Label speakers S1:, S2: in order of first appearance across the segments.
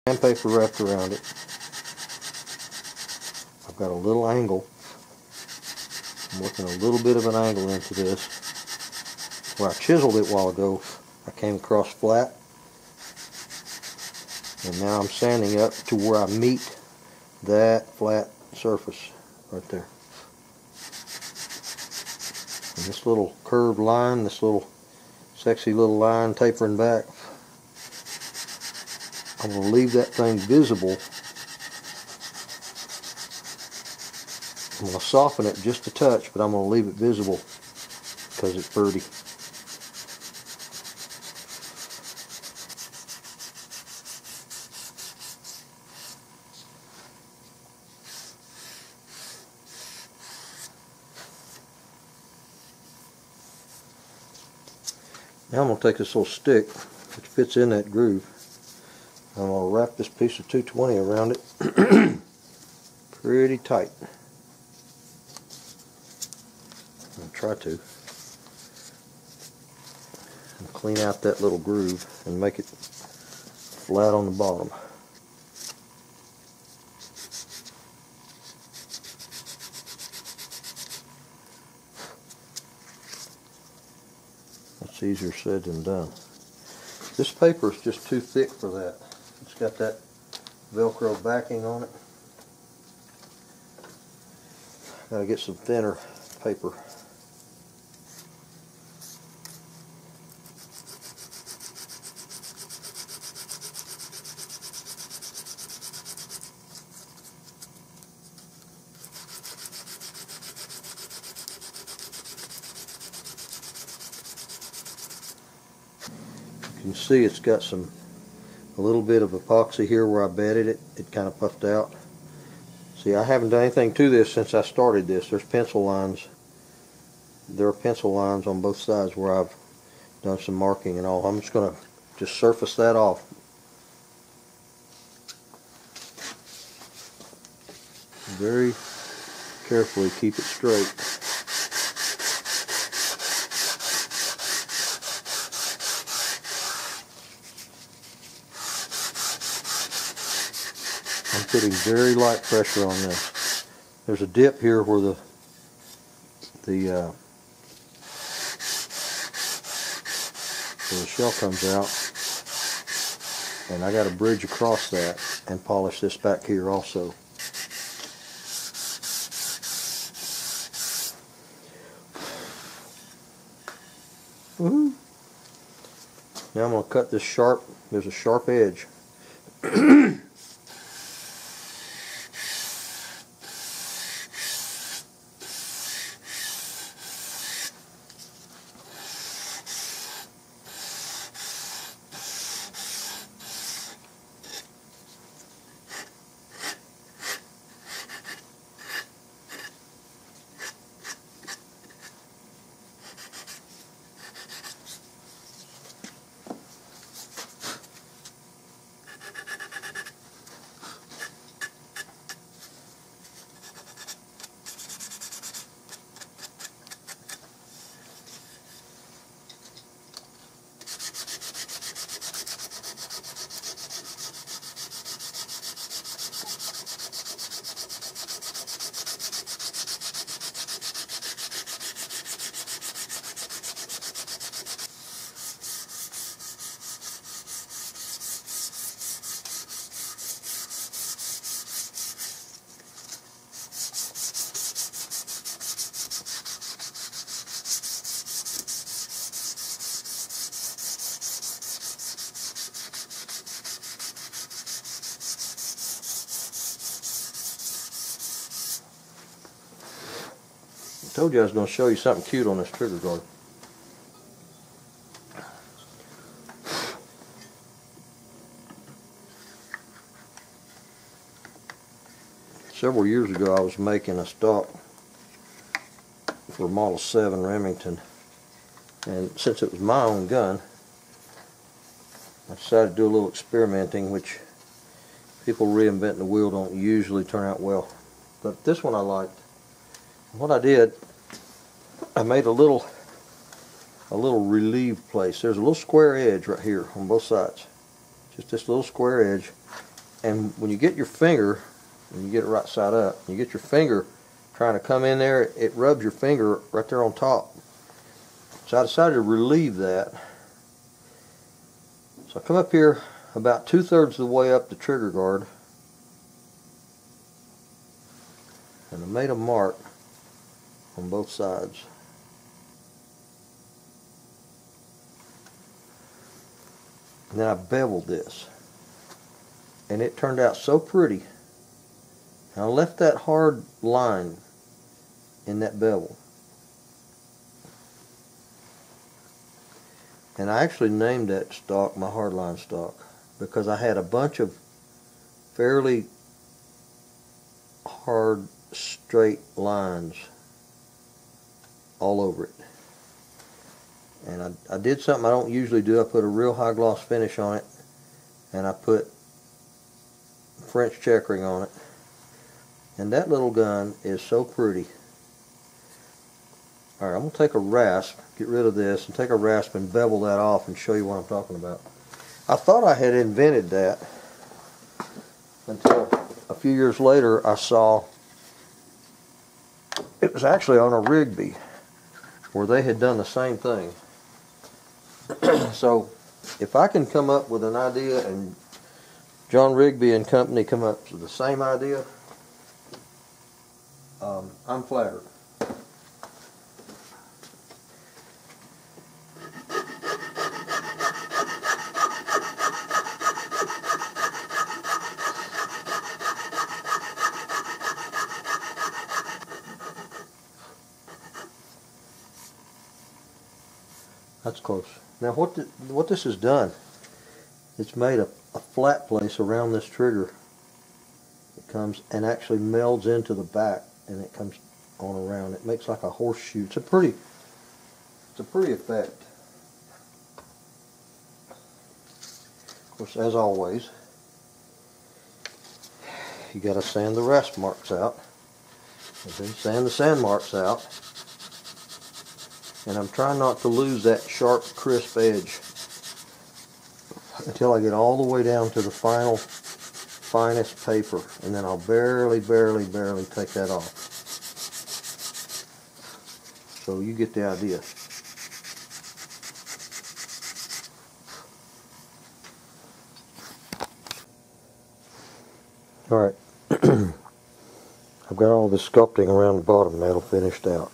S1: Sandpaper wrapped around it. I've got a little angle. I'm working a little bit of an angle into this. Where I chiseled it a while ago, I came across flat. And now I'm sanding up to where I meet that flat surface right there. And this little curved line, this little sexy little line tapering back, I'm going to leave that thing visible. I'm going to soften it just a touch, but I'm going to leave it visible because it's pretty. Now I'm going to take this little stick, which fits in that groove. I'm going to wrap this piece of 220 around it pretty tight. I'm going to try to. And clean out that little groove and make it flat on the bottom. That's easier said than done. This paper is just too thick for that. It's got that Velcro backing on it. Gotta get some thinner paper. You can see it's got a little bit of epoxy here where I bedded it. It kind of puffed out. See, I haven't done anything to this since I started this. There's pencil lines. There are pencil lines on both sides where I've done some marking and all. I'm just going to surface that off. Very carefully keep it straight. I'm putting very light pressure on this. There's a dip here where the shell comes out, and I got to bridge across that and polish this back here also. Woohoo! Now I'm going to cut this sharp. There's a sharp edge. I told you I was going to show you something cute on this trigger guard. Several years ago I was making a stock for Model 7 Remington, and since it was my own gun, I decided to do a little experimenting, which people reinventing the wheel don't usually turn out well. But this one I liked. What I did, I made a little relieve place. There's a little square edge right here on both sides. Just this little square edge. And when you get your finger, and you get it right side up, you get your finger trying to come in there, it rubs your finger right there on top. So I decided to relieve that. So I come up here about 2/3 of the way up the trigger guard, and I made a mark on both sides. And then I beveled this, and it turned out so pretty. And I left that hard line in that bevel. And I actually named that stock my hardline stock because I had a bunch of fairly hard straight lines all over it. And I did something I don't usually do. I put a real high gloss finish on it, and I put French checkering on it. And that little gun is so pretty. Alright, I'm going to take a rasp, get rid of this, and take a rasp and bevel that off and show you what I'm talking about. I thought I had invented that until a few years later I saw it was actually on a Rigby where they had done the same thing. So if I can come up with an idea and John Rigby and company come up with the same idea, I'm flattered. That's close. Now what this has done, it's made a flat place around this trigger. It comes and actually melds into the back, and it comes on around. It makes like a horseshoe. It's a pretty effect. Of course, as always, you got to sand the rasp marks out, and then sand the sand marks out. And I'm trying not to lose that sharp, crisp edge until I get all the way down to the finest paper, and then I'll barely take that off. So you get the idea. Alright, I've got all this sculpting around the bottom metal finished out.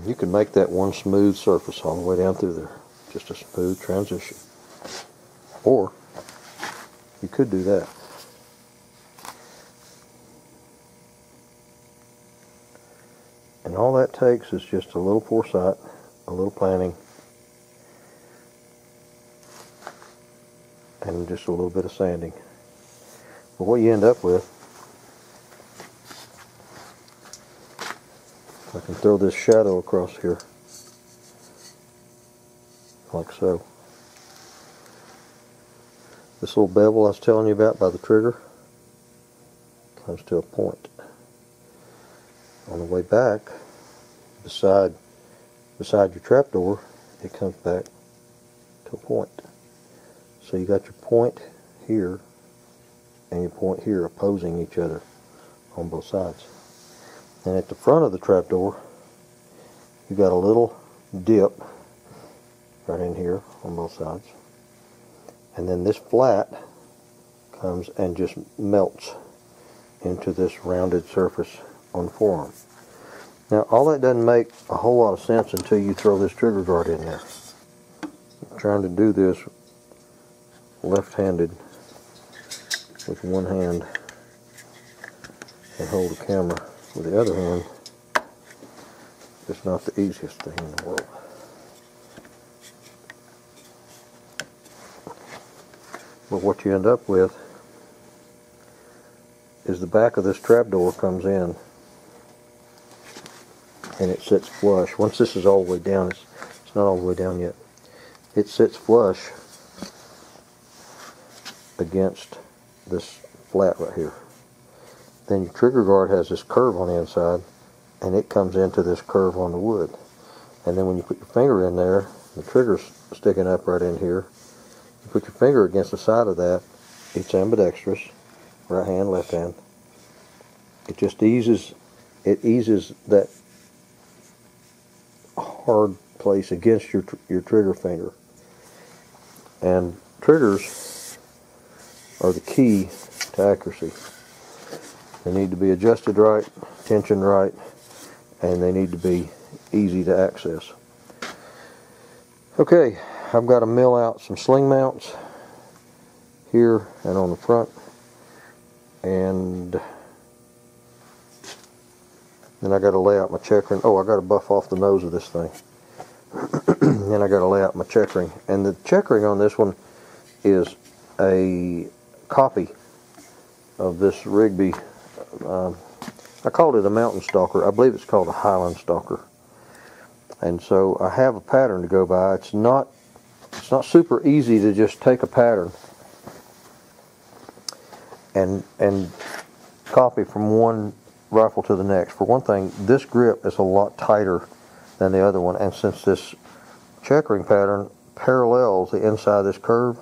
S1: You can make that one smooth surface all the way down through there. Just a smooth transition. Or you could do that. And all that takes is just a little foresight, a little planning, and just a little bit of sanding. But what you end up with, I can throw this shadow across here, like so. This little bevel I was telling you about by the trigger comes to a point. On the way back, beside your trapdoor, it comes back to a point. So you got your point here and your point here opposing each other on both sides. And at the front of the trapdoor, you got a little dip right in here on both sides. And then this flat comes and just melts into this rounded surface on the forearm. Now, all that doesn't make a whole lot of sense until you throw this trigger guard in there. I'm trying to do this left-handed with one hand and hold the camera with the other hand. It's not the easiest thing in the world. But what you end up with is the back of this trapdoor comes in and it sits flush. Once this is all the way down, it's not all the way down yet. It sits flush against this flat right here. Then your trigger guard has this curve on the inside, and it comes into this curve on the wood. And then when you put your finger in there, the trigger's sticking up right in here, You put your finger against the side of that. It's ambidextrous, right hand, left hand. It just eases that hard place against your trigger finger. And triggers are the key to accuracy. They need to be adjusted right, tension right, and they need to be easy to access. Okay, I've got to mill out some sling mounts here and on the front, and then I got to lay out my checkering. Oh, I got to buff off the nose of this thing. Then I got to lay out my checkering, and the checkering on this one is a copy of this Rigby. I called it a mountain stalker. I believe it's called a Highland stalker. And so I have a pattern to go by. It's not super easy to just take a pattern and copy from one rifle to the next. For one thing, this grip is a lot tighter than the other one, and since this checkering pattern parallels the inside of this curve,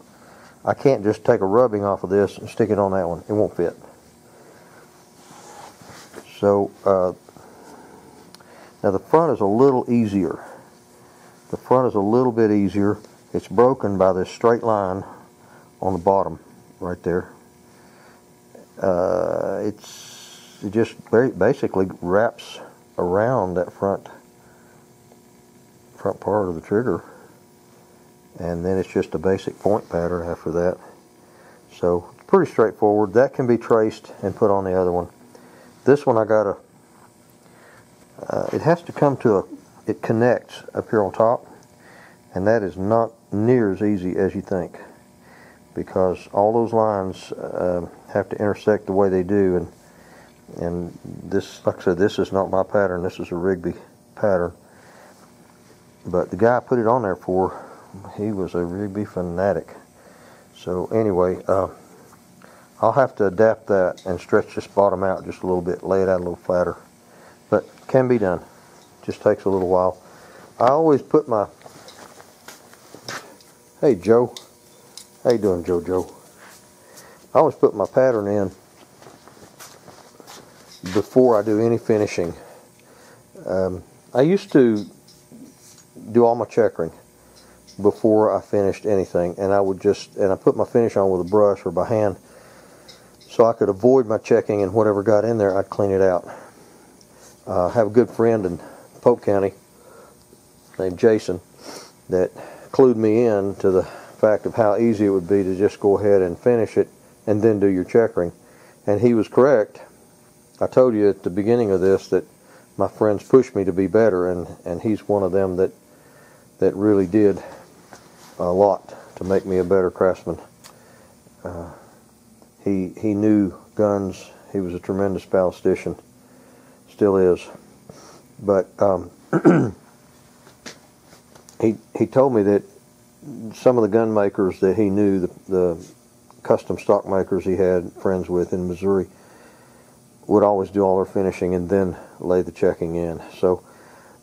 S1: I can't just take a rubbing off of this and stick it on that one. It won't fit. So now the front is a little easier. The front is a little bit easier. It's broken by this straight line on the bottom right there. It just basically wraps around that front part of the trigger, and then it's just a basic point pattern after that. So it's pretty straightforward. That can be traced and put on the other one. This one I gotta, it has to come to it connects up here on top, and that is not near as easy as you think, because all those lines have to intersect the way they do, and this, like I said, this is not my pattern. This is a Rigby pattern, but the guy I put it on there for, he was a Rigby fanatic. So anyway, I'll have to adapt that and stretch this bottom out just a little bit, lay it out a little flatter, but can be done. Just takes a little while. I always put my, hey Joe, how you doing, Joe? I always put my pattern in before I do any finishing. I used to do all my checkering before I finished anything, and I put my finish on with a brush or by hand, so I could avoid my checking, and whatever got in there, I'd clean it out. I have a good friend in Polk County named Jason that clued me in to the fact of how easy it would be to just go ahead and finish it and then do your checkering. And he was correct. I told you at the beginning of this that my friends pushed me to be better, and he's one of them that really did a lot to make me a better craftsman. He knew guns. He was a tremendous ballistician, still is. But he told me that some of the gun makers that he knew, the custom stock makers he had friends with in Missouri, would always do all their finishing and then lay the checking in. So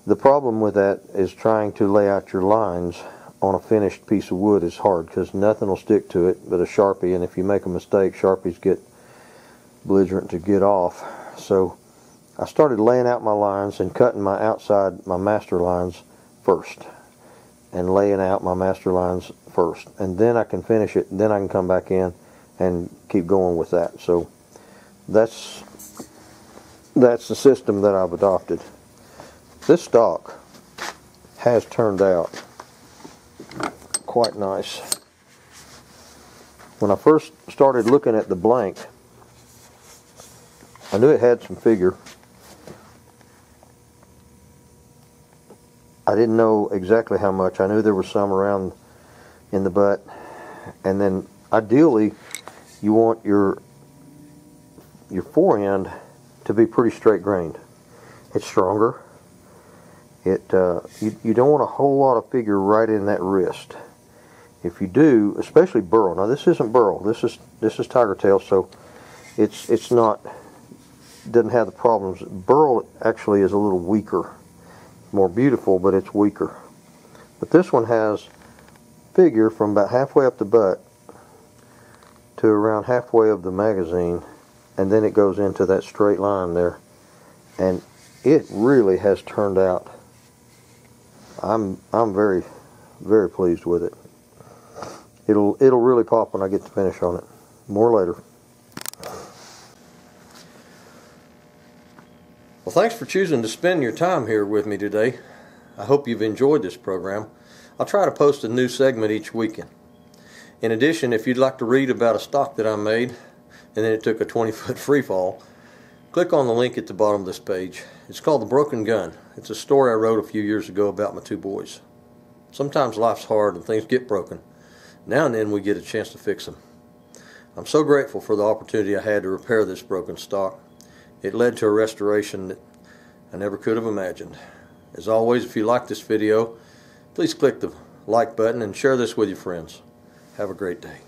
S1: the problem with that is trying to lay out your lines on a finished piece of wood is hard, because nothing will stick to it but a Sharpie, and if you make a mistake, Sharpies get belligerent to get off. So I started laying out my lines and cutting my outside, my master lines first, and laying out my master lines first, and then I can finish it, and then I can come back in and keep going with that. So that's the system that I've adopted. This stock has turned out quite nice. When I first started looking at the blank, I knew it had some figure. I didn't know exactly how much. I knew there was some around in the butt. And then ideally you want your forehand to be pretty straight grained. It's stronger. You don't want a whole lot of figure right in that wrist. If you do, especially burl. Now this isn't burl. This is tiger tail, so it's not, doesn't have the problems. Burl actually is a little weaker, more beautiful, but it's weaker. But this one has figure from about halfway up the butt to around halfway of the magazine, and then it goes into that straight line there, and it really has turned out. I'm very, very pleased with it. It'll really pop when I get the finish on it. More later. Well, thanks for choosing to spend your time here with me today. I hope you've enjoyed this program. I'll try to post a new segment each weekend. In addition, if you'd like to read about a stock that I made and then it took a 20-foot free fall, click on the link at the bottom of this page. It's called The Broken Gun. It's a story I wrote a few years ago about my 2 boys. Sometimes life's hard and things get broken. Now and then we get a chance to fix them. I'm so grateful for the opportunity I had to repair this broken stock. It led to a restoration that I never could have imagined. As always, if you like this video, please click the like button and share this with your friends. Have a great day.